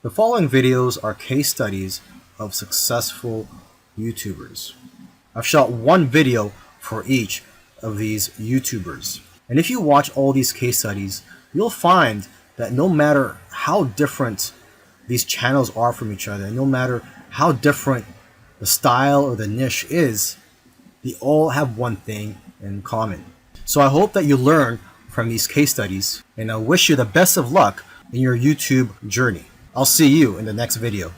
The following videos are case studies of successful YouTubers. I've shot one video for each of these YouTubers. And if you watch all these case studies, you'll find that no matter how different these channels are from each other, no matter how different the style or the niche is, they all have one thing in common. So I hope that you learn from these case studies, and I wish you the best of luck in your YouTube journey. I'll see you in the next video.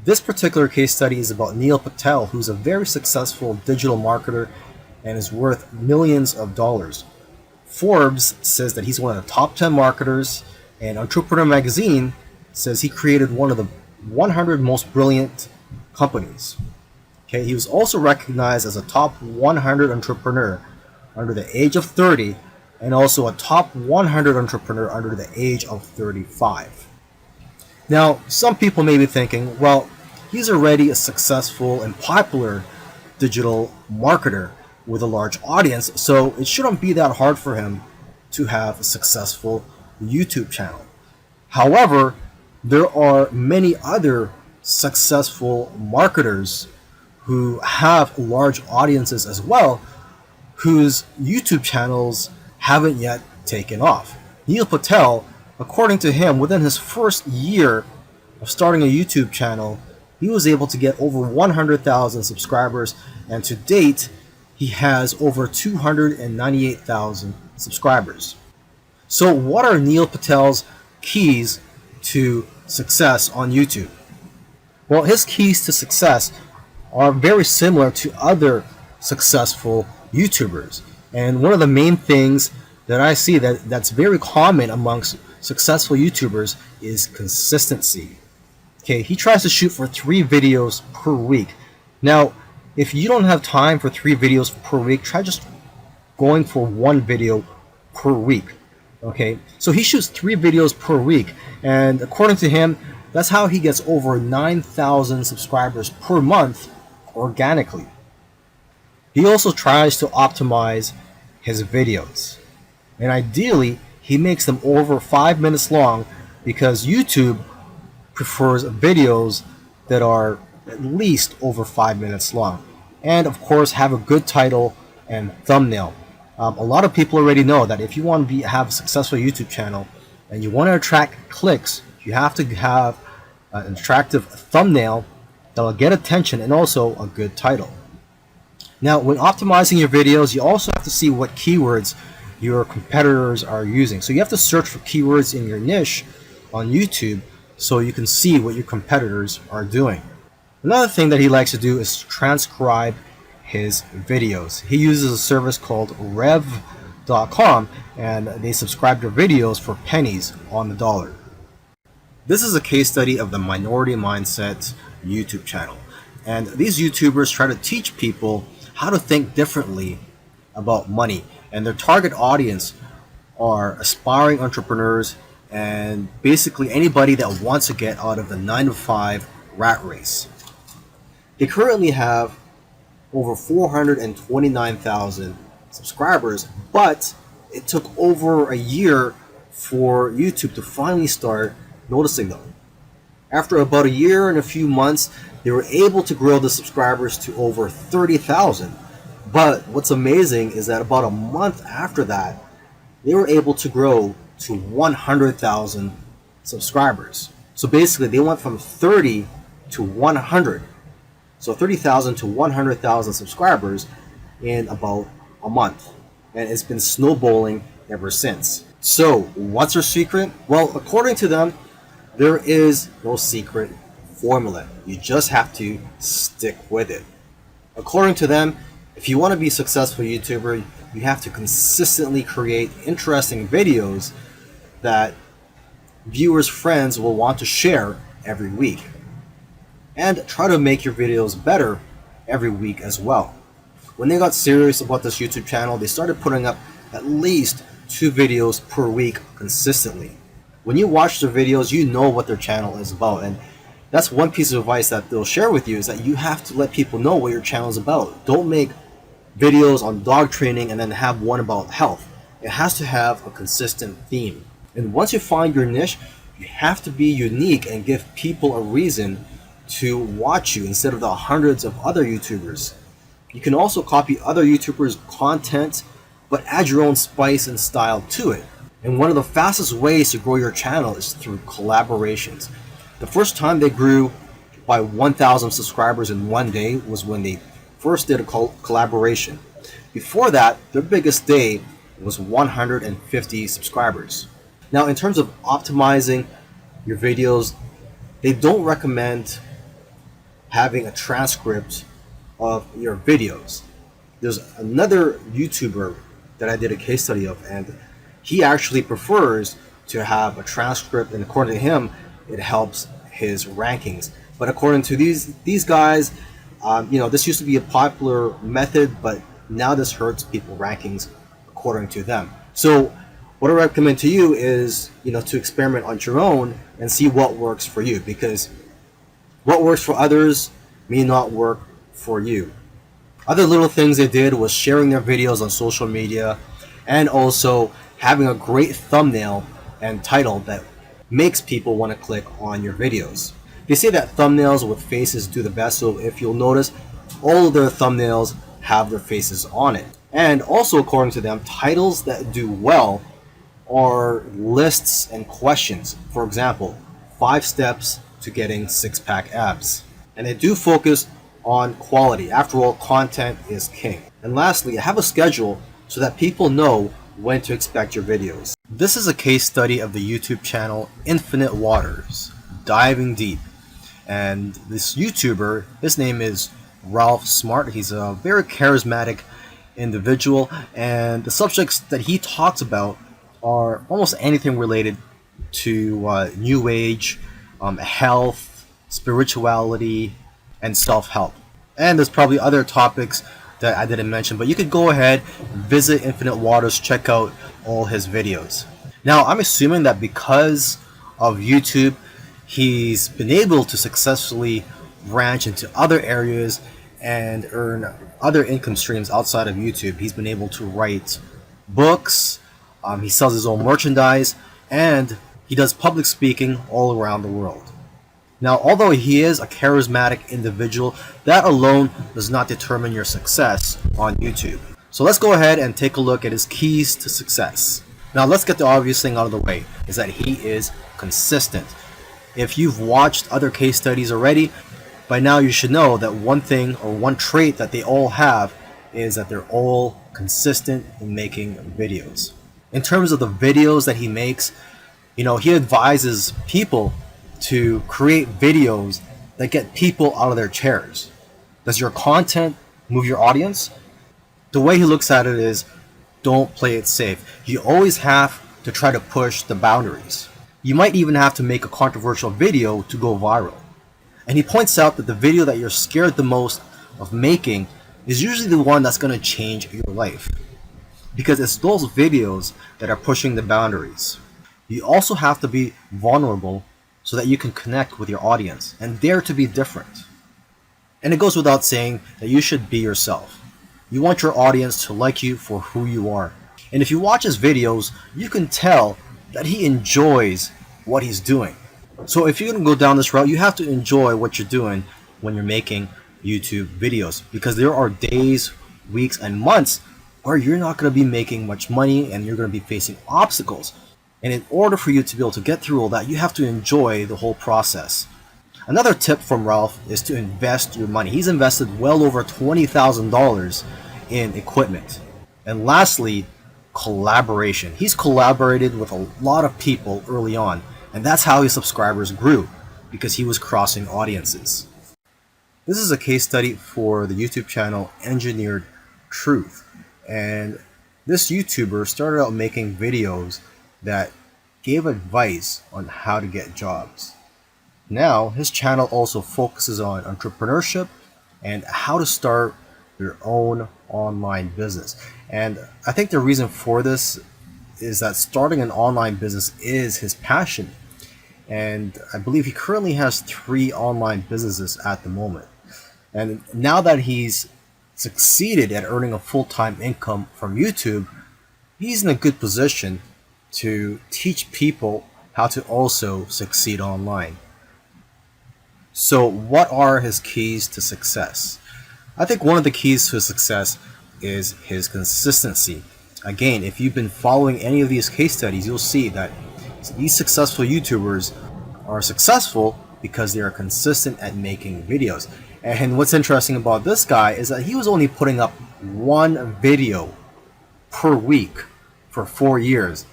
This particular case study is about Neil Patel, who's a very successful digital marketer and is worth millions of dollars. Forbes says that he's one of the top 10 marketers, and Entrepreneur Magazine says he created one of the 100 most brilliant companies. Okay, he was also recognized as a top 100 entrepreneur under the age of 30 and also a top 100 entrepreneur under the age of 35. Now, some people may be thinking, well, he's already a successful and popular digital marketer with a large audience, so it shouldn't be that hard for him to have a successful YouTube channel. However, there are many other successful marketers who have large audiences as well, whose YouTube channels haven't yet taken off. Neil Patel, according to him, within his first year of starting a YouTube channel, he was able to get over 100,000 subscribers, and to date, he has over 298,000 subscribers. So what are Neil Patel's keys to success on YouTube? Well, his keys to success are very similar to other successful YouTubers. And one of the main things that I see that's very common amongst successful YouTubers is consistency. Okay, he tries to shoot for 3 videos per week. Now, if you don't have time for 3 videos per week, try just going for 1 video per week. Okay, so he shoots 3 videos per week, and according to him, that's how he gets over 9,000 subscribers per month organically. He also tries to optimize his videos, and ideally he makes them over 5 minutes long, because YouTube prefers videos that are at least over 5 minutes long, and of course have a good title and thumbnail. A lot of people already know that if you want to have a successful YouTube channel and you want to attract clicks, you have to have an attractive thumbnail that will get attention and also a good title. Now, when optimizing your videos, you also have to see what keywords your competitors are using. So you have to search for keywords in your niche on YouTube so you can see what your competitors are doing. Another thing that he likes to do is transcribe his videos. He uses a service called Rev.com, and they subscribe to videos for pennies on the dollar. This is a case study of the Minority Mindset YouTube channel. And these YouTubers try to teach people how to think differently about money. And their target audience are aspiring entrepreneurs and basically anybody that wants to get out of the 9-to-5 rat race. They currently have over 429,000 subscribers, but it took over a year for YouTube to finally start noticing them. After about a year and a few months, they were able to grow the subscribers to over 30,000. But what's amazing is that about a month after that, they were able to grow to 100,000 subscribers. So basically, they went from 30 to 100. So 30,000 to 100,000 subscribers in about a month. And it's been snowballing ever since. So what's their secret? Well, according to them, there is no secret formula. You just have to stick with it. According to them, if you want to be a successful YouTuber, you have to consistently create interesting videos that viewers' friends will want to share every week. And try to make your videos better every week as well. When they got serious about this YouTube channel, they started putting up at least 2 videos per week consistently. When you watch their videos, you know what their channel is about, and that's one piece of advice that they'll share with you, is that you have to let people know what your channel is about. Don't make videos on dog training and then have one about health. It has to have a consistent theme. And once you find your niche, You have to be unique and give people a reason to watch you instead of the hundreds of other YouTubers. You can also copy other YouTubers' content, but add your own spice and style to it. And one of the fastest ways to grow your channel is through collaborations. The first time they grew by 1,000 subscribers in one day was when they first did a collaboration. Before that, their biggest day was 150 subscribers. Now, in terms of optimizing your videos, they don't recommend having a transcript of your videos. There's another YouTuber that I did a case study of, and he actually prefers to have a transcript, and according to him, it helps his rankings. But according to these guys, this used to be a popular method, but now this hurts people rankings according to them. So what I recommend to you is, to experiment on your own and see what works for you, because what works for others may not work for you. Other little things they did was sharing their videos on social media, and also having a great thumbnail and title that makes people want to click on your videos. They say that thumbnails with faces do the best, so if you'll notice, all of their thumbnails have their faces on it. And also, according to them, titles that do well are lists and questions. For example, 5 steps to getting 6-pack abs. And they do focus on quality. After all, content is king. And lastly, have a schedule so that people know when to expect your videos. This is a case study of the YouTube channel Infinite Waters, diving deep. And this YouTuber, his name is Ralph Smart. He's a very charismatic individual, and the subjects that he talks about are almost anything related to New Age, health, spirituality, and self-help. And there's probably other topics that I didn't mention, but you could go ahead, visit Infinite Waters, check out all his videos. Now, I'm assuming that because of YouTube, he's been able to successfully branch into other areas and earn other income streams outside of YouTube. He's been able to write books, he sells his own merchandise, and he does public speaking all around the world. Now, although he is a charismatic individual, that alone does not determine your success on YouTube. So let's go ahead and take a look at his keys to success. Now, let's get the obvious thing out of the way, is that he is consistent. If you've watched other case studies already, by now you should know that one thing or one trait that they all have is that they're all consistent in making videos. In terms of the videos that he makes, he advises people to create videos that get people out of their chairs. Does your content move your audience? The way he looks at it is, don't play it safe. You always have to try to push the boundaries. You might even have to make a controversial video to go viral. And he points out that the video that you're scared the most of making is usually the one that's going to change your life, because it's those videos that are pushing the boundaries. You also have to be vulnerable so that you can connect with your audience and dare to be different. And it goes without saying that you should be yourself. You want your audience to like you for who you are. And if you watch his videos, you can tell that he enjoys what he's doing. So if you're going to go down this route, you have to enjoy what you're doing when you're making YouTube videos, because there are days, weeks, and months where you're not going to be making much money and you're going to be facing obstacles. And in order for you to be able to get through all that, you have to enjoy the whole process. Another tip from Ralph is to invest your money. He's invested well over $20,000 in equipment. And lastly, collaboration. He's collaborated with a lot of people early on, and that's how his subscribers grew, because he was crossing audiences. This is a case study for the YouTube channel Engineered Truth, and this YouTuber started out making videos that gave advice on how to get jobs. Now his channel also focuses on entrepreneurship and how to start your own online business. And I think the reason for this is that starting an online business is his passion. And I believe he currently has 3 online businesses at the moment. And now that he's succeeded at earning a full-time income from YouTube, he's in a good position to teach people how to also succeed online. So what are his keys to success? I think one of the keys to success is his consistency. Again, if you've been following any of these case studies, you'll see that these successful YouTubers are successful because they are consistent at making videos. And what's interesting about this guy is that he was only putting up one video per week for 4 years,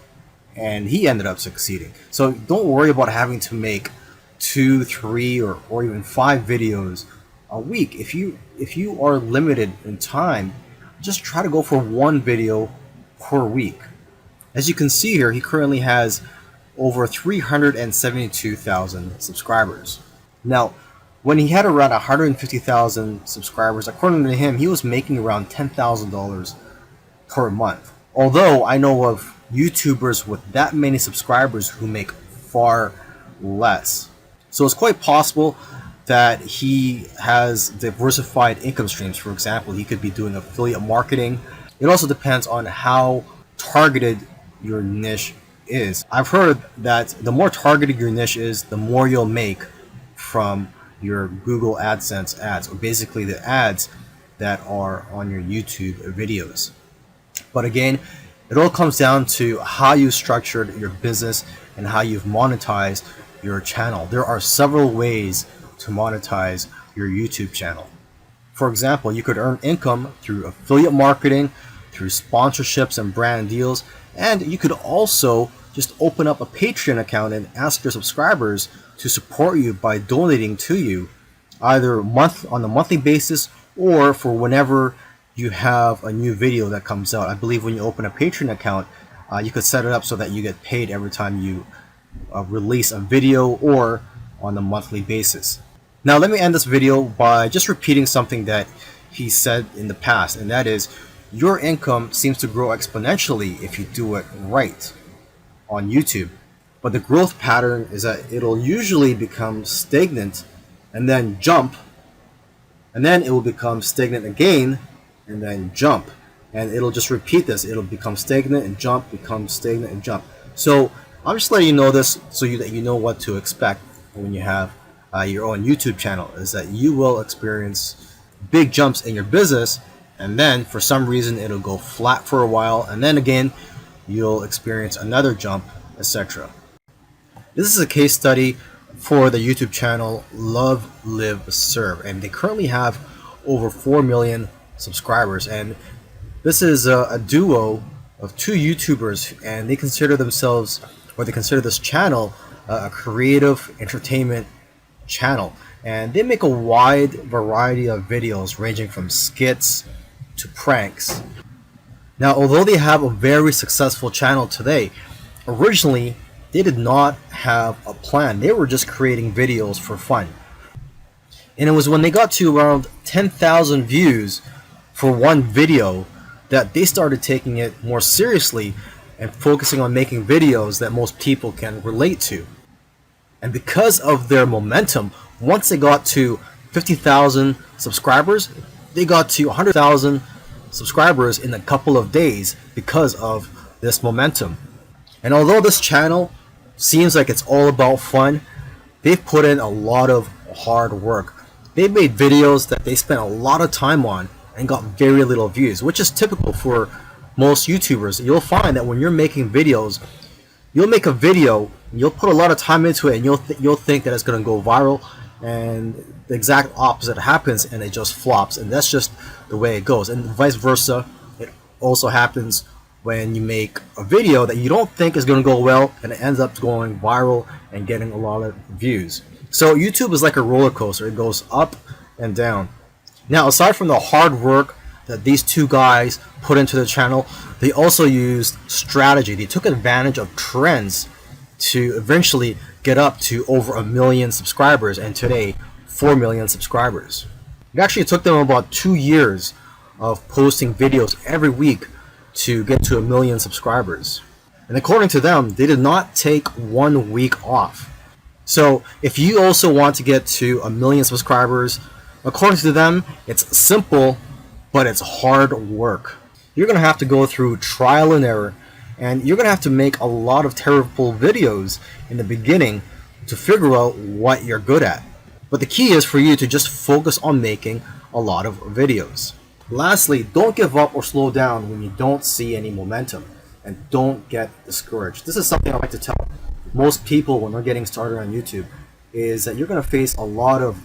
and he ended up succeeding. So don't worry about having to make 2, 3, or even 5 videos a week. If you are limited in time, just try to go for one video per week. As you can see here, he currently has over 372,000 subscribers. Now, when he had around 150,000 subscribers, according to him, he was making around $10,000 per month. Although I know of YouTubers with that many subscribers who make far less. So it's quite possible that he has diversified income streams. For example, he could be doing affiliate marketing. It also depends on how targeted your niche is. I've heard that the more targeted your niche is, the more you'll make from your Google AdSense ads, or basically the ads that are on your YouTube videos. But again, it all comes down to how you structured your business and how you've monetized your channel. There are several ways to monetize your YouTube channel. For example, you could earn income through affiliate marketing, through sponsorships and brand deals, and you could also just open up a Patreon account and ask your subscribers to support you by donating to you, either on a monthly basis or for whenever you have a new video that comes out. I believe when you open a Patreon account, you could set it up so that you get paid every time you release a video, or on a monthly basis. Now let me end this video by just repeating something that he said in the past, and that is, your income seems to grow exponentially if you do it right on YouTube. But the growth pattern is that it'll usually become stagnant and then jump, and then it will become stagnant again and then jump, and it'll just repeat this. It'll become stagnant and jump, become stagnant and jump. So I'm just letting you know this so that you know what to expect when you have your own YouTube channel, is that you will experience big jumps in your business, and then for some reason it'll go flat for a while, and then again you'll experience another jump, etc. This is a case study for the YouTube channel Love Live Serve, and they currently have over 4 million subscribers, and this is a duo of 2 YouTubers, and they consider themselves, or they consider this channel, a creative entertainment channel, and they make a wide variety of videos ranging from skits to pranks. Now, although they have a very successful channel today, originally they did not have a plan. They were just creating videos for fun. And it was when they got to around 10,000 views for one video that they started taking it more seriously and focusing on making videos that most people can relate to. And because of their momentum, once they got to 50,000 subscribers, they got to 100,000 subscribers in a couple of days because of this momentum. And although this channel seems like it's all about fun, they've put in a lot of hard work. They've made videos that they spent a lot of time on and got very little views, which is typical for most YouTubers. You'll find that when you're making videos, you'll make a video, you'll put a lot of time into it, and you'll think that it's going to go viral, and the exact opposite happens, and it just flops. And that's just the way it goes. And vice versa, it also happens when you make a video that you don't think is going to go well, and it ends up going viral and getting a lot of views. So YouTube is like a roller coaster. It goes up and down. Now, aside from the hard work that these 2 guys put into the channel, they also used strategy. They took advantage of trends to eventually get up to over 1 million subscribers, and today 4 million subscribers. It actually took them about 2 years of posting videos every week to get to 1 million subscribers. And according to them, they did not take 1 week off. So if you also want to get to 1 million subscribers, according to them, it's simple, but it's hard work. You're going to have to go through trial and error, And you're going to have to make a lot of terrible videos in the beginning to figure out what you're good at. But the key is for you to just focus on making a lot of videos. Lastly, don't give up or slow down when you don't see any momentum, and don't get discouraged. This is something I like to tell most people when they're getting started on YouTube, is that you're going to face a lot of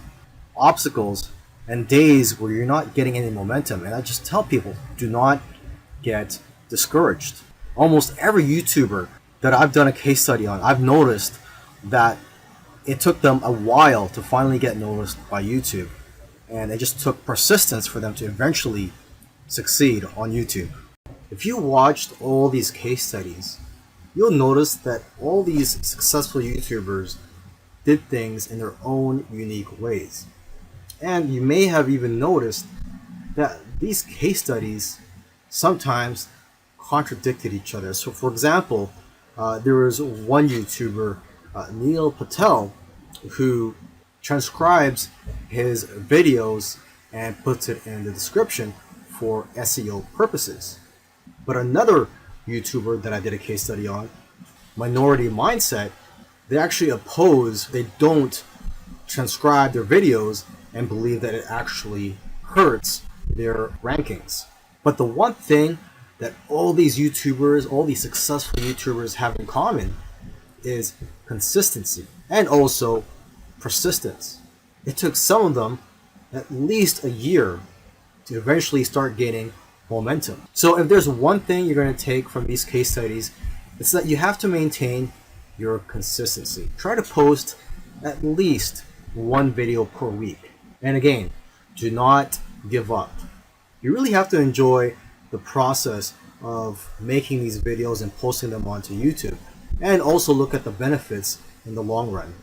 obstacles and days where you're not getting any momentum. And I just tell people, do not get discouraged. Almost every YouTuber that I've done a case study on, I've noticed that it took them a while to finally get noticed by YouTube. And it just took persistence for them to eventually succeed on YouTube. If you watched all these case studies, you'll notice that all these successful YouTubers did things in their own unique ways. And you may have even noticed that these case studies sometimes contradicted each other. So for example, there was one YouTuber, Neil Patel, who transcribes his videos and puts it in the description for SEO purposes. But another YouTuber that I did a case study on, Minority Mindset, they actually oppose, they don't transcribe their videos and believe that it actually hurts their rankings. But the one thing that all these YouTubers, all these successful YouTubers have in common is consistency and also persistence. It took some of them at least a year to eventually start gaining momentum. So if there's one thing you're going to take from these case studies, it's that you have to maintain your consistency. Try to post at least one video per week. And again, do not give up. You really have to enjoy the process of making these videos and posting them onto YouTube, and also look at the benefits in the long run.